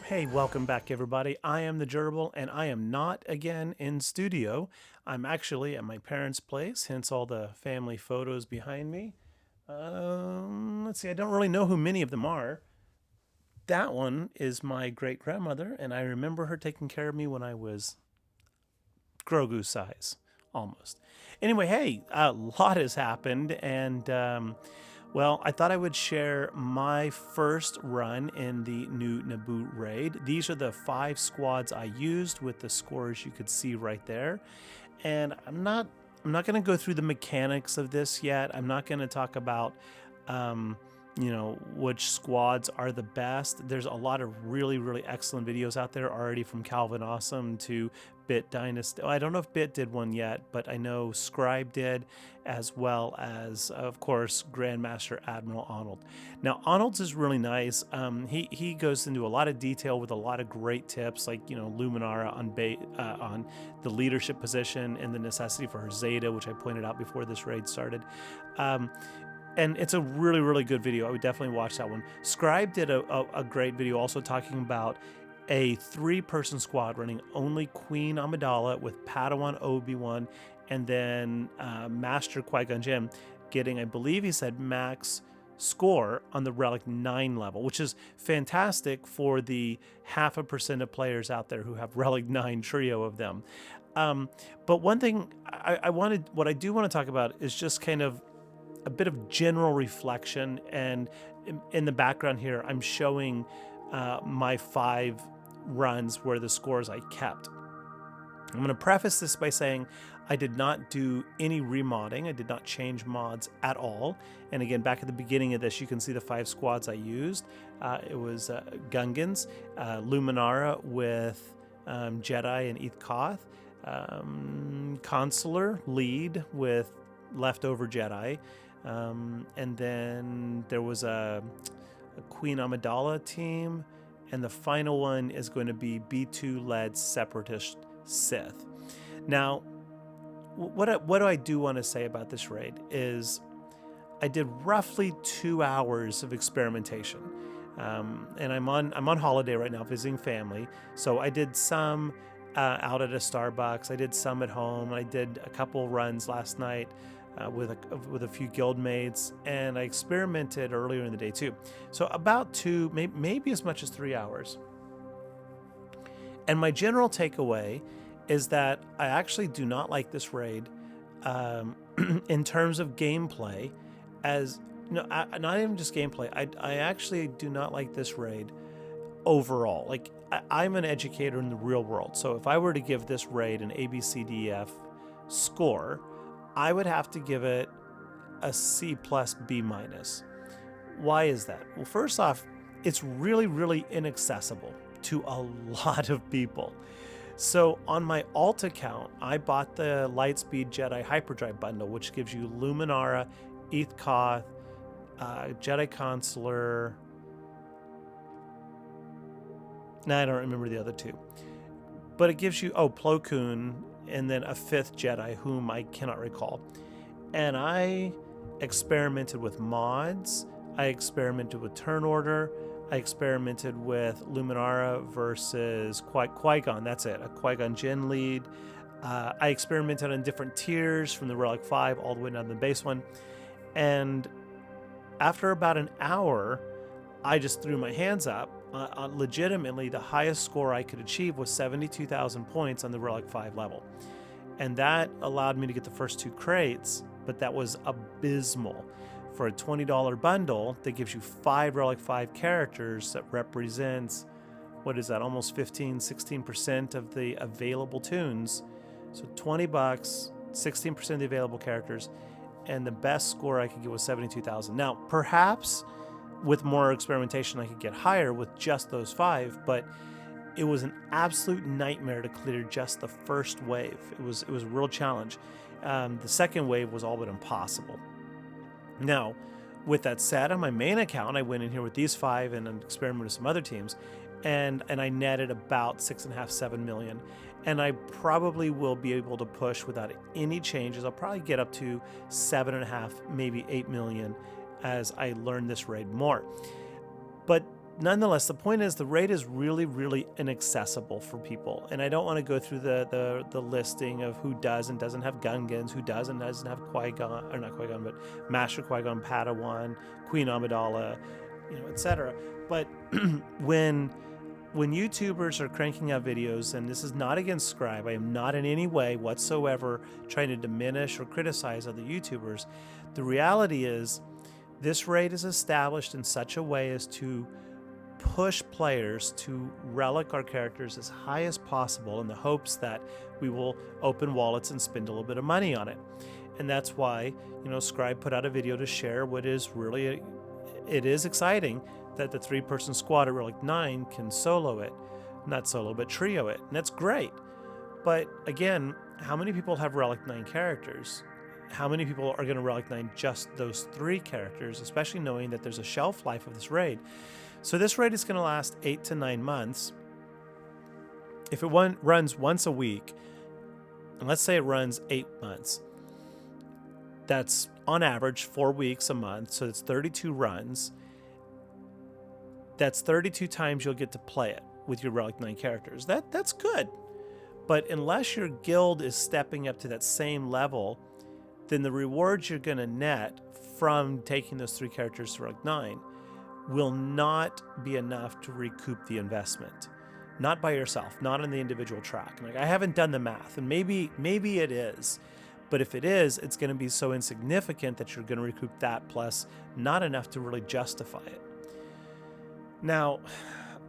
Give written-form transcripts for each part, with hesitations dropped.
Hey, welcome back, everybody. I am the Gerbil, and I am not again in studio. I'm actually at my parents' place, hence all the family photos behind me. Let's see, I don't really know who many of them are. That one is my great grandmother, and I remember her taking care of me when I was Grogu size, almost. Anyway, hey, a lot has happened, and well, I thought I would share my first run in the new Naboo Raid. These are the 5 squads I used with the scores you could see right there. And I'm not going to go through the mechanics of this yet. I'm not going to talk about which squads are the best. There's a lot of really excellent videos out there already, from Calvin Awesome to Bit Dynasty. I don't know if Bit did one yet, but I know Scribe did, as well as, of course, Grandmaster Admiral Arnold. Now, Arnold's is really nice. He goes into a lot of detail with a lot of great tips, like Luminara on the leadership position and the necessity for her Zeta, which I pointed out before this raid started. And it's a really good video. I would definitely watch that one. Scribe did a great video also talking about a 3-person squad running only Queen Amidala with Padawan Obi-Wan and then Master Qui-Gon Jinn getting, I believe he said, max score on the Relic 9 level, which is fantastic for the 0.5% of players out there who have Relic 9 trio of them. But one thing what I do want to talk about is just kind of a bit of general reflection, and in the background here I'm showing my 5 runs where the scores I kept. I'm going to preface this by saying I did not do any remodding. I did not change mods at all. And again, back at the beginning of this, you can see the 5 squads I used. It was Gungans, Luminara with Jedi and Eth Koth, Consular lead with leftover Jedi, and then there was a Queen Amidala team, and the final one is going to be B2-led Separatist Sith. Now, what do I do want to say about this raid is I did roughly 2 hours of experimentation, and I'm on holiday right now visiting family, so I did some out at a Starbucks, I did some at home, I did a couple runs last night with a few guild mates, and I experimented earlier in the day too. So about 2, maybe as much as 3 hours. And my general takeaway is that I actually do not like this raid in terms of gameplay. Not even just gameplay. I actually do not like this raid overall. Like, I'm an educator in the real world, so if I were to give this raid an ABCDF score, I would have to give it a C plus B minus. Why is that? Well, first off, it's really inaccessible to a lot of people. So on my alt account, I bought the Lightspeed Jedi Hyperdrive bundle, which gives you Luminara, Eth Koth, Jedi Consular. Now I don't remember the other 2, but it gives you Plo Koon, and then a 5th Jedi whom I cannot recall. And I experimented with mods, I experimented with turn order, I experimented with Luminara versus Qui-Gon, that's it, a Qui-Gon Jinn lead. I experimented on different tiers from the Relic 5 all the way down to the base one. And after about an hour, I just threw my hands up. Legitimately, the highest score I could achieve was 72,000 points on the Relic 5 level. And that allowed me to get the first 2 crates, but that was abysmal. For a $20 bundle that gives you 5 Relic 5 characters, that represents, what is that, almost 16% of the available tunes. So 20 bucks, 16% of the available characters, and the best score I could get was 72,000. Now, perhaps with more experimentation I could get higher with just those 5, but it was an absolute nightmare to clear just the first wave. It was a real challenge. The second wave was all but impossible. Now, with that said, on my main account, I went in here with these 5 and experimented with some other teams, and I netted about 6.5, 7 million. And I probably will be able to push without any changes. I'll probably get up to 7.5, maybe 8 million as I learn this raid more. But nonetheless, the point is the raid is really, really inaccessible for people. And I don't want to go through the listing of who does and doesn't have Gungans, who does and doesn't have Qui-Gon, or not Qui-Gon, but Master Qui-Gon, Padawan, Queen Amidala, etc. But when YouTubers are cranking out videos, and this is not against Scribe, I am not in any way whatsoever trying to diminish or criticize other YouTubers. The reality is this raid is established in such a way as to push players to relic our characters as high as possible in the hopes that we will open wallets and spend a little bit of money on it. And that's why, Scribe put out a video to share what is really, it is exciting that the 3-person squad at Relic 9 can solo it. Not solo, but trio it. And that's great. But again, how many people have Relic 9 characters? How many people are going to Relic 9 just those 3 characters, especially knowing that there's a shelf life of this raid? So this raid is going to last 8 to 9 months. If it runs once a week, and let's say it runs 8 months, that's on average 4 weeks a month, so it's 32 runs. That's 32 times you'll get to play it with your Relic 9 characters. That's good. But unless your guild is stepping up to that same level, then the rewards you're going to net from taking those 3 characters to Relic 9 will not be enough to recoup the investment. Not by yourself, not on the individual track. Like, I haven't done the math, and maybe it is. But if it is, it's going to be so insignificant that you're going to recoup that plus not enough to really justify it. Now,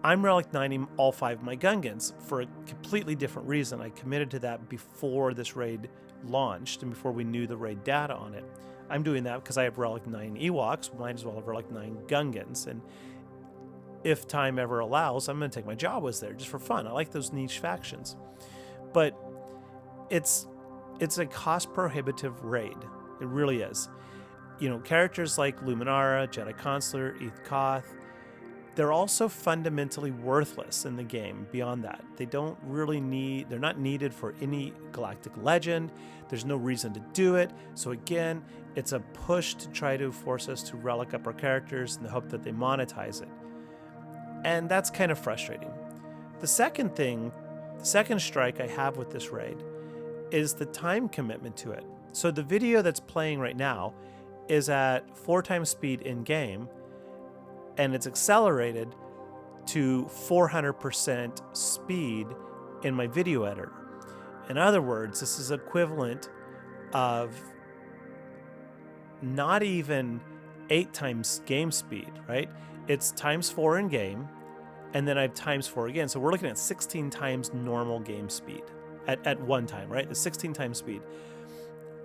I'm Relic 9ing all 5 of my Gungans for a completely different reason. I committed to that before this raid launched and before we knew the raid data on it. I'm doing that because I have Relic 9 Ewoks, might as well have Relic 9 Gungans, and if time ever allows, I'm going to take my Jawas there just for fun. I like those niche factions. But it's a cost-prohibitive raid. It really is. Characters like Luminara, Jedi Consular, Eth Koth, they're also fundamentally worthless in the game beyond that. They're not needed for any galactic legend. There's no reason to do it. So again, it's a push to try to force us to relic up our characters in the hope that they monetize it. And that's kind of frustrating. The second strike I have with this raid is the time commitment to it. So the video that's playing right now is at 4 times speed in game, and it's accelerated to 400% speed in my video editor. In other words, this is equivalent of not even 8 times game speed, right? It's times 4 in game, and then I have times 4 again. So we're looking at 16 times normal game speed at one time, right? The 16 times speed.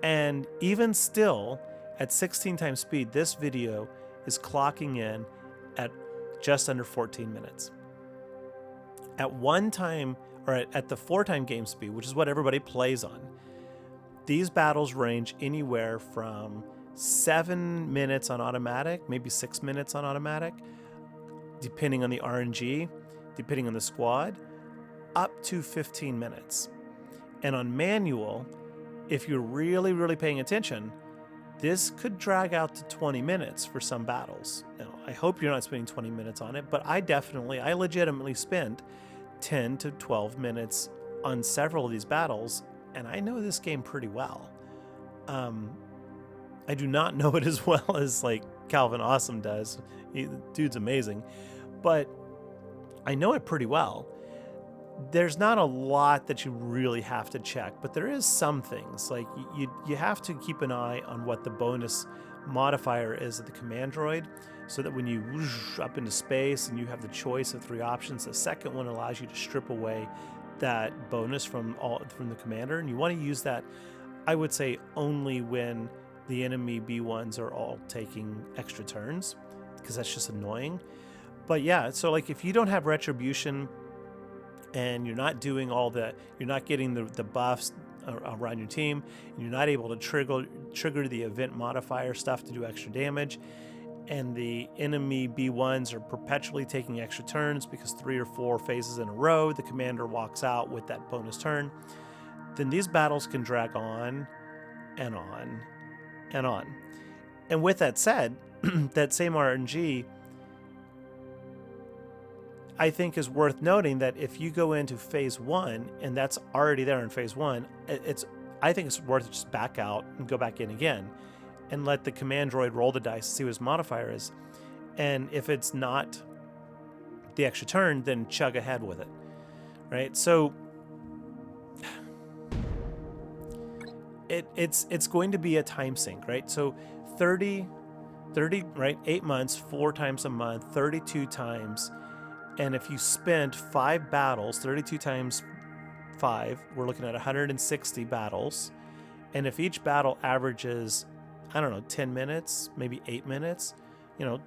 And even still, at 16 times speed, this video is clocking in at just under 14 minutes. At one time, or at the 4-time game speed, which is what everybody plays on, these battles range anywhere from 7 minutes on automatic, maybe 6 minutes on automatic, depending on the RNG, depending on the squad, up to 15 minutes. And on manual, if you're really, really paying attention, this could drag out to 20 minutes for some battles. Now, I hope you're not spending 20 minutes on it, but I legitimately spent 10 to 12 minutes on several of these battles, and I know this game pretty well. I do not know it as well as like Calvin Awesome does. The dude's amazing, but I know it pretty well. There's not a lot that you really have to check, but there is some things. Like you have to keep an eye on what the bonus modifier is of the command droid, so that when you whoosh up into space and you have the choice of 3 options, the second one allows you to strip away that bonus from the commander, and you want to use that, I would say, only when the enemy B1s are all taking extra turns, because that's just annoying. But yeah, so like if you don't have retribution and you're not doing you're not getting the buffs around your team, and you're not able to trigger the event modifier stuff to do extra damage, and the enemy B1s are perpetually taking extra turns because 3 or 4 phases in a row the commander walks out with that bonus turn, then these battles can drag on and on and on. And with that said, that same RNG I think is worth noting that if you go into phase 1 and that's already there in phase 1, I think it's worth just back out and go back in again and let the command droid roll the dice, see what his modifier is. And if it's not the extra turn, then chug ahead with it, right? So it's going to be a time sink, right? So 30, right? 8 months, 4 times a month, 32 times. And if you spent 5 battles, 32 times 5, we're looking at 160 battles. And if each battle averages, I don't know, 10 minutes, maybe 8 minutes,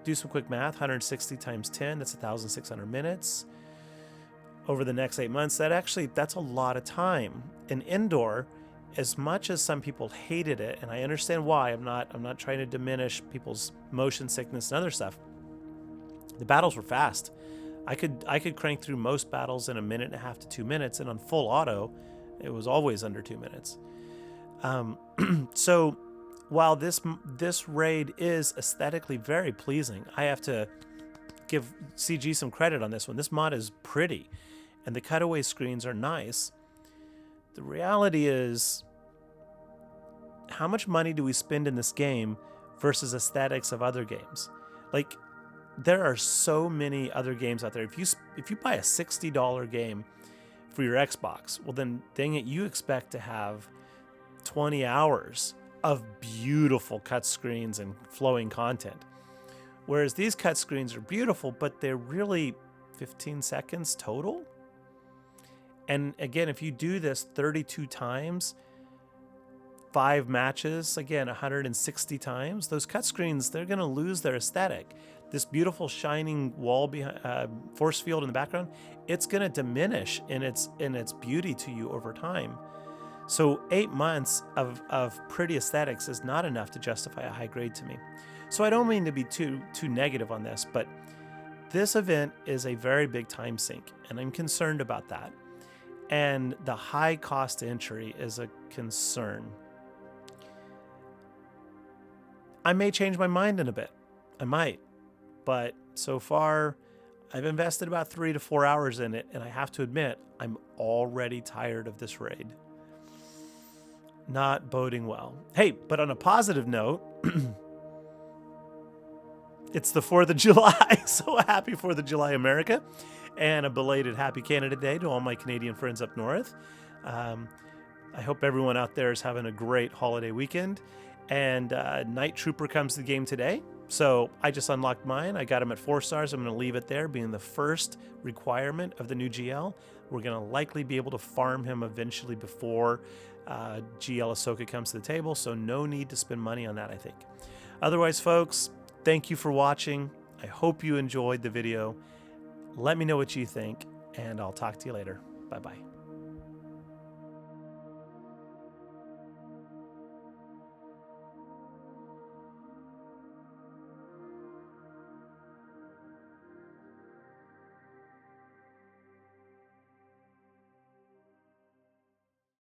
do some quick math, 160 times 10, that's 1,600 minutes. Over the next 8 months, that's a lot of time. In indoor, as much as some people hated it, and I understand why, I'm not trying to diminish people's motion sickness and other stuff. The battles were fast. I could crank through most battles in 1.5 to 2 minutes, and on full auto, it was always under 2 minutes. So while this raid is aesthetically very pleasing, I have to give CG some credit on this one. This mod is pretty, and the cutaway screens are nice. The reality is, how much money do we spend in this game versus aesthetics of other games? Like, there are so many other games out there. If you buy a $60 game for your Xbox, well then, dang it, you expect to have 20 hours of beautiful cut screens and flowing content. Whereas these cut screens are beautiful, but they're really 15 seconds total. And again, if you do this 32 times, 5 matches, again, 160 times, those cut screens, they're going to lose their aesthetic. This beautiful shining wall behind, force field in the background, it's going to diminish in its beauty to you over time. So 8 months of pretty aesthetics is not enough to justify a high grade to me. So I don't mean to be too negative on this, but this event is a very big time sink, and I'm concerned about that. And the high cost to entry is a concern. I may change my mind in a bit. I might. But so far, I've invested about 3 to 4 hours in it, and I have to admit, I'm already tired of this raid. Not boding well. Hey, but on a positive note, it's the 4th of July, so happy 4th of July, America, and a belated happy Canada Day to all my Canadian friends up north. I hope everyone out there is having a great holiday weekend, and Night Trooper comes to the game today, so I just unlocked mine. I got him at 4 stars. I'm going to leave it there, being the first requirement of the new GL. We're going to likely be able to farm him eventually before GL Ahsoka comes to the table, so no need to spend money on that, I think. Otherwise, folks, thank you for watching. I hope you enjoyed the video. Let me know what you think, and I'll talk to you later. Bye-bye.